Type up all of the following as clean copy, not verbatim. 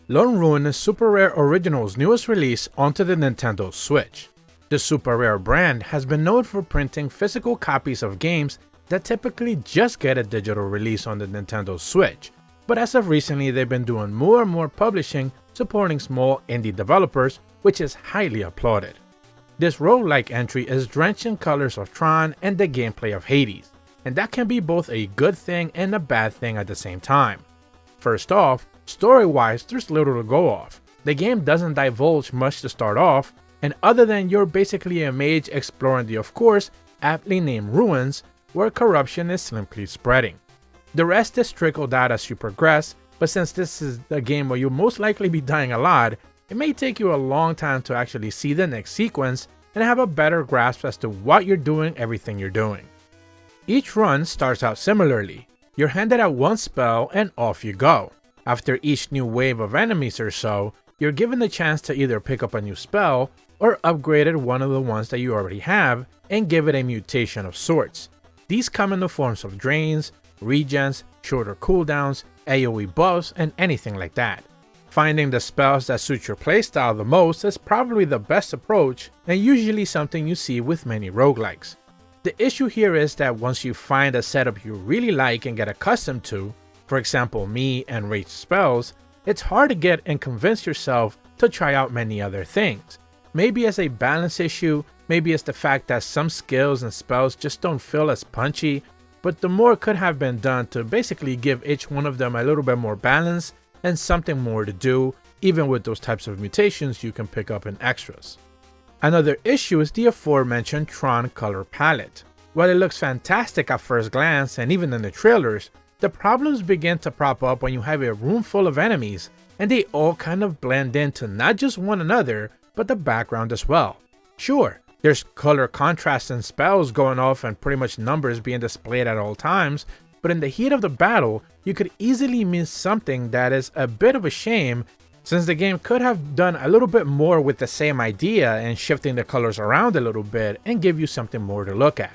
Lone Ruin is Super Rare Original's newest release onto the Nintendo Switch. The Super Rare brand has been known for printing physical copies of games that typically just get a digital release on the Nintendo Switch, but as of recently they've been doing more and more publishing supporting small indie developers, which is highly applauded. This roguelike entry is drenched in colors of Tron and the gameplay of Hades, and that can be both a good thing and a bad thing at the same time. First off, story-wise, there's little to go off. The game doesn't divulge much to start off, and other than you're basically a mage exploring the of course aptly named ruins where corruption is simply spreading. The rest is trickled out as you progress, but since this is a game where you'll most likely be dying a lot, it may take you a long time to actually see the next sequence and have a better grasp as to what you're doing, everything you're doing. Each run starts out similarly. You're handed out one spell and off you go. After each new wave of enemies or so, you're given the chance to either pick up a new spell or upgrade one of the ones that you already have and give it a mutation of sorts. These come in the forms of drains, regens, shorter cooldowns, AoE buffs, and anything like that. Finding the spells that suit your playstyle the most is probably the best approach and usually something you see with many roguelikes. The issue here is that once you find a setup you really like and get accustomed to, for example me and ranged spells, it's hard to get and convince yourself to try out many other things. Maybe it's a balance issue, maybe it's the fact that some skills and spells just don't feel as punchy, but the more could have been done to basically give each one of them a little bit more balance and something more to do, even with those types of mutations you can pick up in extras. Another issue is the aforementioned Tron color palette. While it looks fantastic at first glance and even in the trailers, the problems begin to prop up when you have a room full of enemies and they all kind of blend into not just one another, but the background as well. Sure, there's color contrast and spells going off and pretty much numbers being displayed at all times, but in the heat of the battle, you could easily miss something that is a bit of a shame since the game could have done a little bit more with the same idea and shifting the colors around a little bit and give you something more to look at.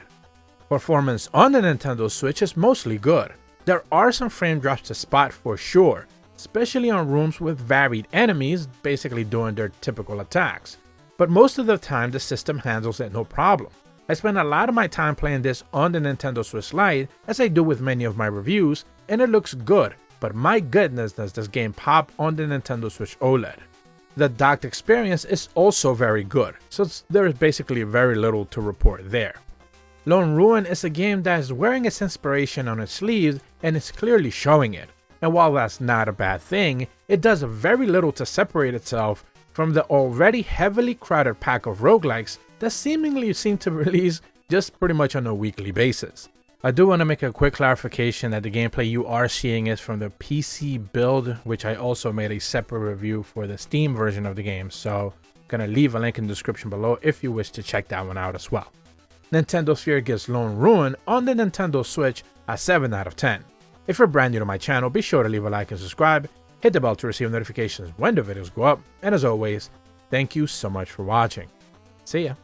Performance on the Nintendo Switch is mostly good. There are some frame drops to spot for sure, especially on rooms with varied enemies basically doing their typical attacks, but most of the time the system handles it no problem. I spend a lot of my time playing this on the Nintendo Switch Lite as I do with many of my reviews, and it looks good, but my goodness does this game pop on the Nintendo Switch OLED. The docked experience is also very good, so there is basically very little to report there. Lone Ruin is a game that is wearing its inspiration on its sleeves and is clearly showing it, and while that's not a bad thing, it does very little to separate itself from the already heavily crowded pack of roguelikes that seemingly seem to release just pretty much on a weekly basis. I do want to make a quick clarification that the gameplay you are seeing is from the PC build, which I also made a separate review for the Steam version of the game, so I'm gonna leave a link in the description below if you wish to check that one out as well. Nintendo Sphere gives Lone Ruin on the Nintendo Switch a 7 out of 10. If you're brand new to my channel, be sure to leave a like and subscribe, hit the bell to receive notifications when the videos go up, and as always, thank you so much for watching. See ya!